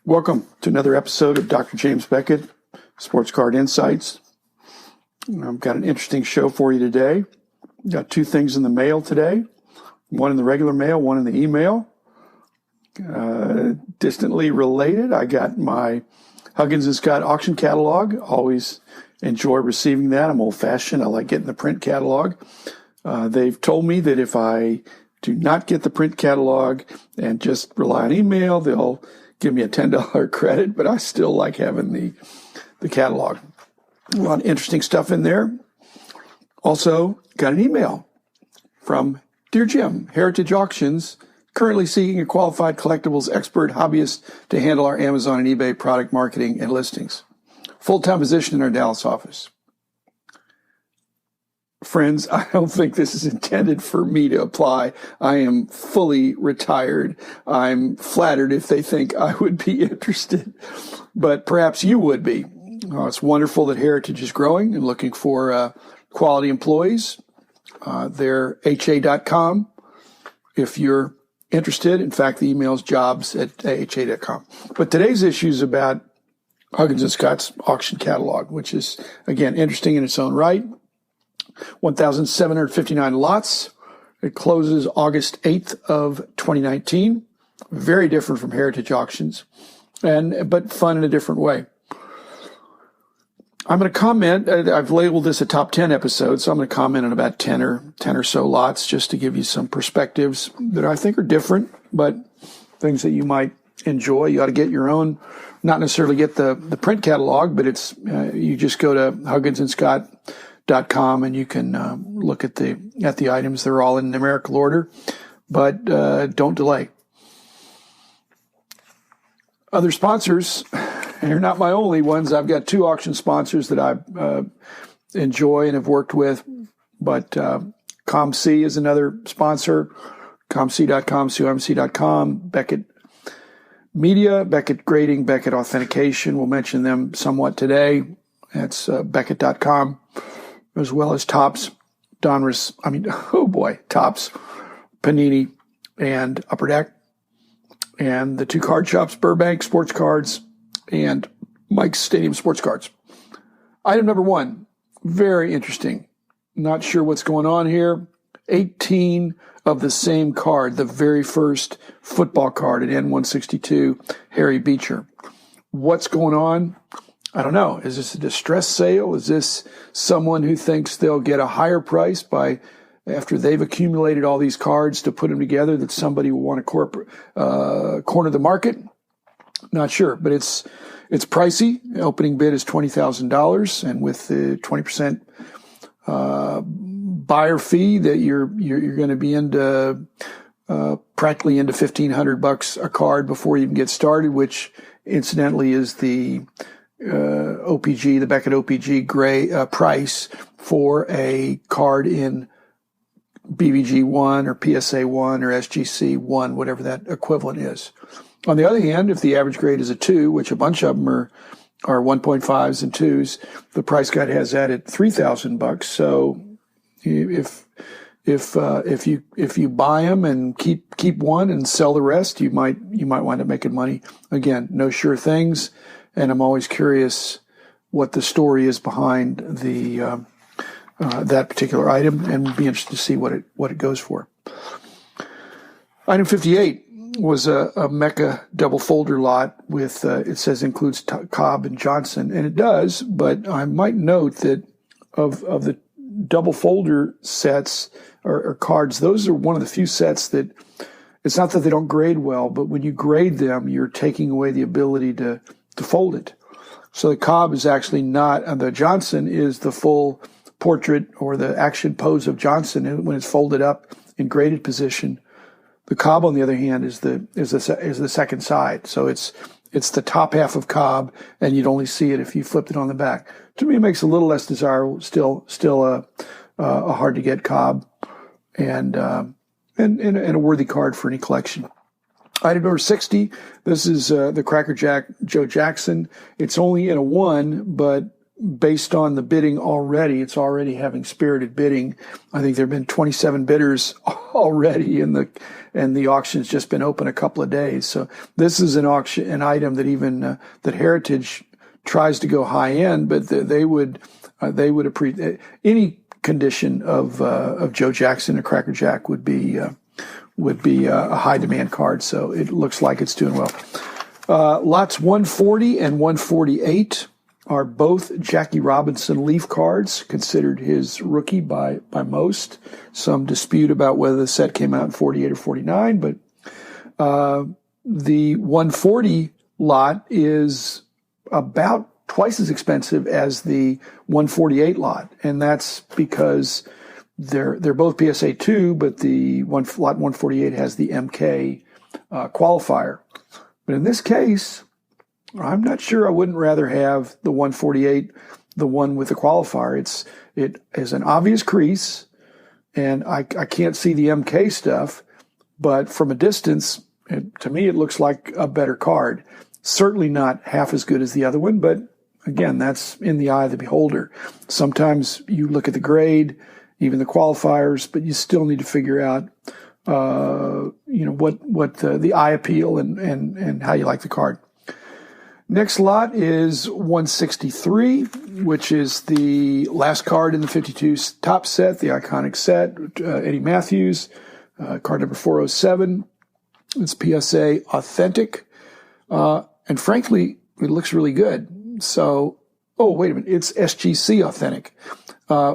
Welcome to another episode of Dr. James Beckett, Sports Card Insights. I've got an interesting show for you today. Got two things in the mail today, one in the regular mail, one in the email. Distantly related, I got my Huggins and Scott auction catalog. Always enjoy receiving that. I'm old-fashioned. I like getting the print catalog. They've told me that if I do not get the print catalog and just rely on email, they'll give me a $10 credit, but I still like having the catalog. A lot of interesting stuff in there. Also, got an email from Dear Jim, Heritage Auctions, currently seeking a qualified collectibles expert hobbyist to handle our Amazon and eBay product marketing and listings. Full-time position in our Dallas office. Friends, I don't think this is intended for me to apply. I am fully retired. I'm flattered if they think I would be interested, but perhaps you would be. It's wonderful that Heritage is growing and looking for quality employees. They're ha.com if you're interested. In fact, the email is jobs@ha.com. But today's issue is about Huggins and Scott's auction catalog, which is, again, interesting in its own right. 1,759 lots. It closes August 8th of 2019. Very different from Heritage Auctions, but fun in a different way. I'm going to comment. I've labeled this a top 10 episode, so I'm going to comment on about 10 or so lots just to give you some perspectives that I think are different, but things that you might enjoy. You ought to get your own, not necessarily get the print catalog, but it's you just go to HugginsandScott.com and you can look at the items. They're all in numerical order, but don't delay. Other sponsors, and they're not my only ones. I've got two auction sponsors that I enjoy and have worked with, but ComC is another sponsor, ComC.com, ComC.com, Beckett Media, Beckett Grading, Beckett Authentication. We'll mention them somewhat today. That's Beckett.com. As well as Topps, Tops, Panini, and Upper Deck, and the two card shops, Burbank Sports Cards and Mike's Stadium Sports Cards. Item number one, very interesting. Not sure what's going on here. 18 of the same card, the very first football card at N162, Harry Beecher. What's going on? I don't know. Is this a distress sale? Is this someone who thinks they'll get a higher price after they've accumulated all these cards to put them together, that somebody will want to corner the market? Not sure, but it's pricey. The opening bid is $20,000, and with the 20% buyer fee, that you're going to be into practically into $1,500 a card before you even get started, which incidentally is the OPG, the Beckett OPG gray price for a card in BBG 1 or PSA 1 or SGC 1, whatever that equivalent is. On the other hand, if the average grade is a 2, which a bunch of them are 1.5s and 2s, the price guide has that at $3,000. So if you buy them and keep one and sell the rest, you might wind up making money. Again, no sure things. And I'm always curious what the story is behind that particular item, and be interested to see what it goes for. Item 58 was a Mecca double folder lot with it says includes Cobb and Johnson, and it does. But I might note that of the double folder sets or cards, those are one of the few sets that it's not that they don't grade well, but when you grade them, you're taking away the ability to fold it. So the Cobb is actually not, and the Johnson is the full portrait or the action pose of Johnson when it's folded up in graded position. The Cobb, on the other hand, is the second side. So it's the top half of Cobb, and you'd only see it if you flipped it on the back. To me, it makes it a little less desirable. Still a hard to get Cobb, and a worthy card for any collection. Item number 60, this is the Cracker Jack Joe Jackson. It's only in a 1, but based on the bidding already, it's already having spirited bidding. I think there have been 27 bidders already, and the auction's just been open a couple of days. So this is an item that even that Heritage tries to go high end, but they would appreciate any condition of Joe Jackson and Cracker Jack would be a high demand card. So it looks like it's doing well. Lots 140 and 148 are both Jackie Robinson Leaf cards, considered his rookie by most. Some dispute about whether the set came out in 48 or 49, but the 140 lot is about twice as expensive as the 148 lot, and that's because they're both PSA 2, but the lot 148 has the MK qualifier. But in this case, I'm not sure I wouldn't rather have the 148, the one with the qualifier. It is an obvious crease, and I can't see the MK stuff, but from a distance, to me, it looks like a better card. Certainly not half as good as the other one, but again, that's in the eye of the beholder. Sometimes you look at the grade, even the qualifiers, but you still need to figure out, what the eye appeal and how you like the card. Next lot is 163, which is the last card in the 52 top set, the iconic set, Eddie Matthews, card number 407. It's PSA authentic. And frankly, it looks really good. So, wait a minute. It's SGC authentic,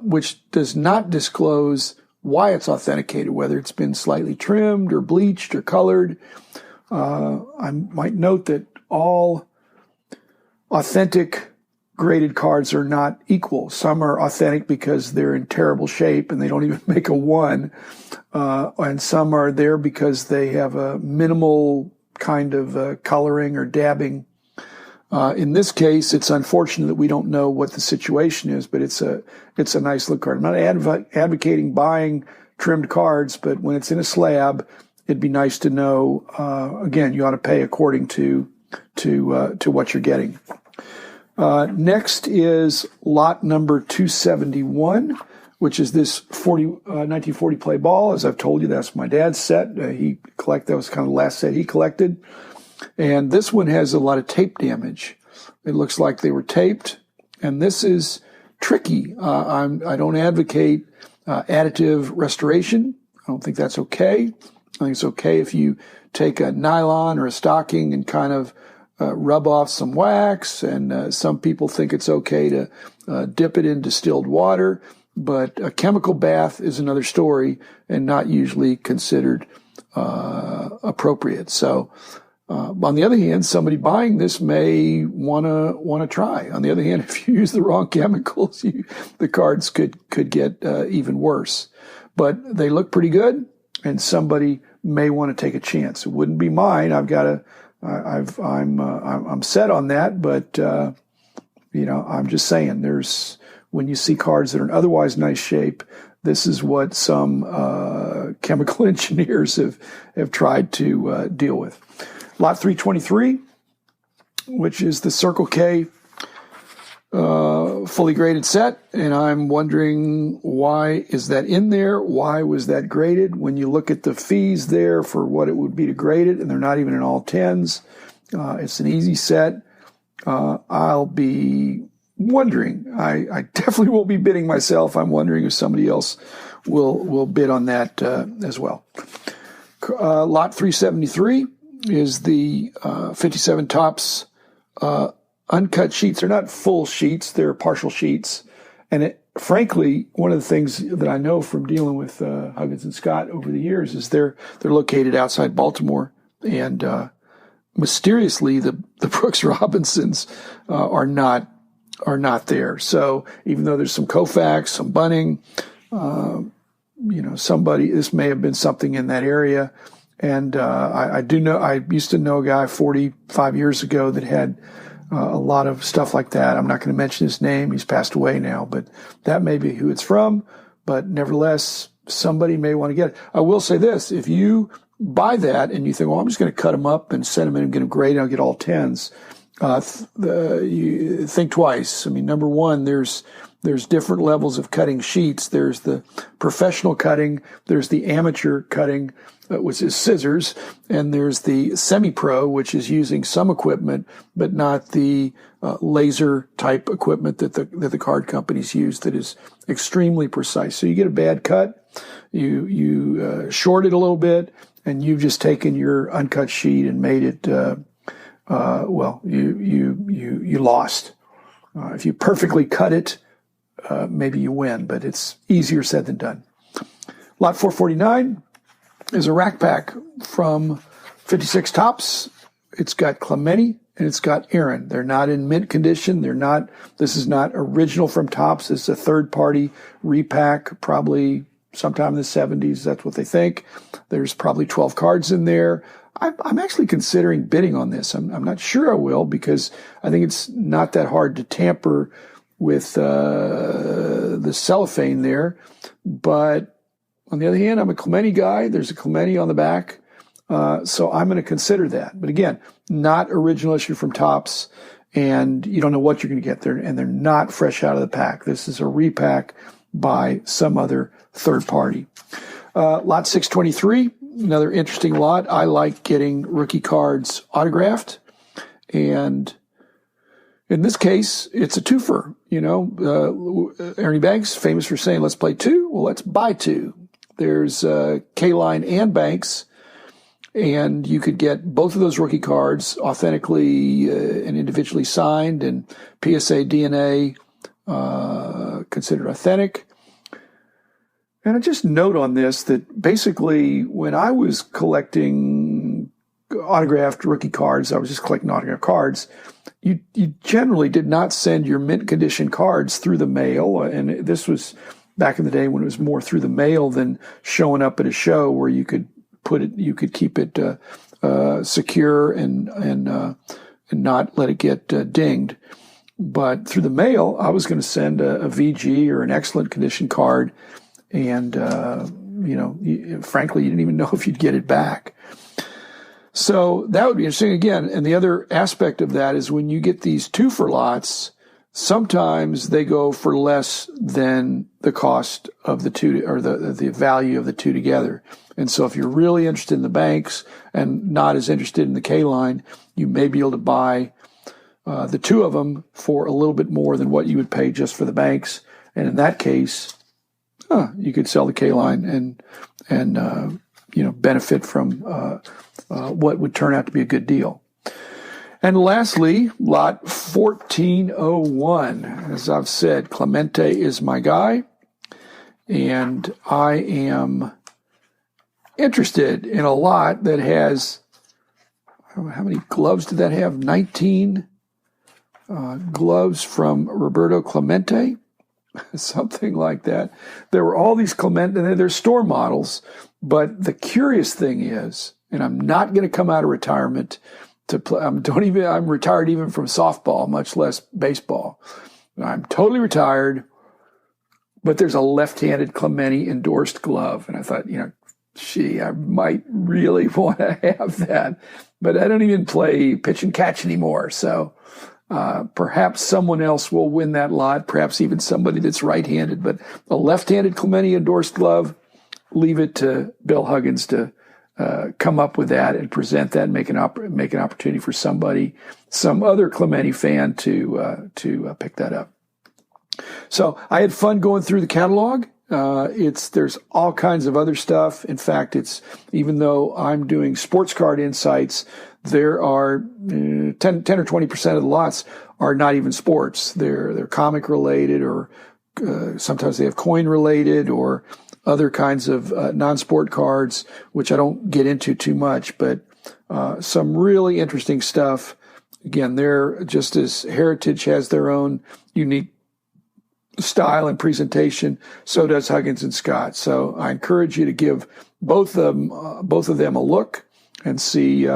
which does not disclose why it's authenticated, whether it's been slightly trimmed or bleached or colored. I might note that all authentic graded cards are not equal. Some are authentic because they're in terrible shape and they don't even make a 1. And some are there because they have a minimal kind of coloring or dabbing. In this case, it's unfortunate that we don't know what the situation is, but it's a nice look card. I'm not advocating buying trimmed cards, but when it's in a slab, it'd be nice to know. Again, you ought to pay according to what you're getting. Next is lot number 271, which is this 1940 play ball. As I've told you, that's my dad's set. That was kind of the last set he collected. And this one has a lot of tape damage. It looks like they were taped, and this is tricky. I don't advocate additive restoration. I don't think that's okay. I think it's okay if you take a nylon or a stocking and kind of rub off some wax, and some people think it's okay to dip it in distilled water, but a chemical bath is another story and not usually considered appropriate. So on the other hand, somebody buying this may want to try. On the other hand, if you use the wrong chemicals, the cards could get even worse. But they look pretty good, and somebody may want to take a chance. It wouldn't be mine. I'm set on that, but I'm just saying. When you see cards that are in otherwise nice shape, this is what some chemical engineers have tried to deal with. Lot 323, which is the Circle K fully graded set, and I'm wondering, why is that in there? Why was that graded? When you look at the fees there for what it would be to grade it, and they're not even in all 10s, it's an easy set. I'll be wondering. I definitely won't be bidding myself. I'm wondering if somebody else will bid on that as well. Lot 373 is the 57 tops uncut sheets. They're not full sheets. They're partial sheets. And frankly, one of the things that I know from dealing with Huggins and Scott over the years is they're located outside Baltimore. And mysteriously, the Brooks Robinsons are not there. So even though there's some Koufax, some Bunning, this may have been something in that area. And I do know, I used to know a guy 45 years ago that had a lot of stuff like that. I'm not going to mention his name. He's passed away now, but that may be who it's from. But nevertheless, somebody may want to get it. I will say this. If you buy that and you think, well, I'm just going to cut them up and send them in and get them graded, I'll get all 10s. You think twice. I mean, number one, there's different levels of cutting sheets. There's the professional cutting, there's the amateur cutting, which is scissors, and there's the semi-pro, which is using some equipment, but not the laser type equipment that the card companies use that is extremely precise. So you get a bad cut, you short it a little bit, and you've just taken your uncut sheet and made it, you lost. If you perfectly cut it, maybe you win, but it's easier said than done. Lot 449 is a rack pack from 56 Tops. It's got Clemente and it's got Aaron. They're not in mint condition. This is not original from Tops. It's a third party repack, probably sometime in the 70s. That's what they think. There's probably 12 cards in there. I'm actually considering bidding on this. I'm not sure I will, because I think it's not that hard to tamper with the cellophane there. But on the other hand, I'm a Clemente guy. There's a Clemente on the back. So I'm going to consider that. But again, not original issue from Tops, and you don't know what you're going to get there, and they're not fresh out of the pack. This is a repack by some other third party. Lot 623, another interesting lot. I like getting rookie cards autographed, and in this case, it's a twofer. Ernie Banks, famous for saying, let's play two. Well, let's buy two. There's K-Line and Banks, and you could get both of those rookie cards authentically and individually signed, and PSA DNA considered authentic. And I just note on this that basically when I was collecting autographed rookie cards, I was just collecting autographed cards, you generally did not send your mint condition cards through the mail. And this was back in the day when it was more through the mail than showing up at a show where you could keep it secure and not let it get dinged. But through the mail, I was going to send a VG or an excellent condition card, and frankly, you didn't even know if you'd get it back. So that would be interesting again. And the other aspect of that is when you get these twofer lots, sometimes they go for less than the cost of the two, or the value of the two together. And so if you're really interested in the Banks and not as interested in the K-Line, you may be able to buy the two of them for a little bit more than what you would pay just for the Banks. And in that case, you could sell the K-Line and benefit from what would turn out to be a good deal. And lastly, lot 1401. As I've said, Clemente is my guy, and I am interested in a lot that has, how many gloves did that have? 19 gloves from Roberto Clemente, something like that. There were all these Clemente, and they're store models, but the curious thing is, and I'm not going to come out of retirement to play. I'm retired even from softball, much less baseball. I'm totally retired, but there's a left-handed Clemente endorsed glove. And I thought, I might really want to have that, but I don't even play pitch and catch anymore. So perhaps someone else will win that lot, perhaps even somebody that's right-handed, but a left-handed Clemente endorsed glove, leave it to Bill Huggins to come up with that and present that and make an opportunity for some other Clemente fan to pick that up. So I had fun going through the catalog. There's all kinds of other stuff. In fact, even though I'm doing sports card insights, there are 10 or 20% of the lots are not even sports. They're comic related, or sometimes they have coin related, or other kinds of non-sport cards, which I don't get into too much, but some really interesting stuff. Again, they're just as Heritage has their own unique style and presentation, so does Huggins and Scott. So I encourage you to give both of them a look and see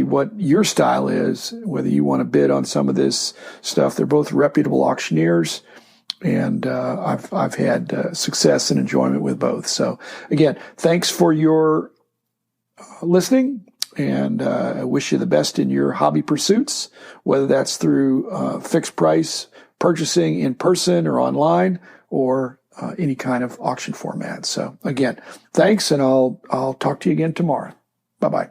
what your style is, whether you want to bid on some of this stuff. They're both reputable auctioneers, and I've had success and enjoyment with both. So again, thanks for your listening. And I wish you the best in your hobby pursuits, whether that's through fixed price purchasing in person or online, or any kind of auction format. So again, thanks, and I'll talk to you again tomorrow. Bye-bye.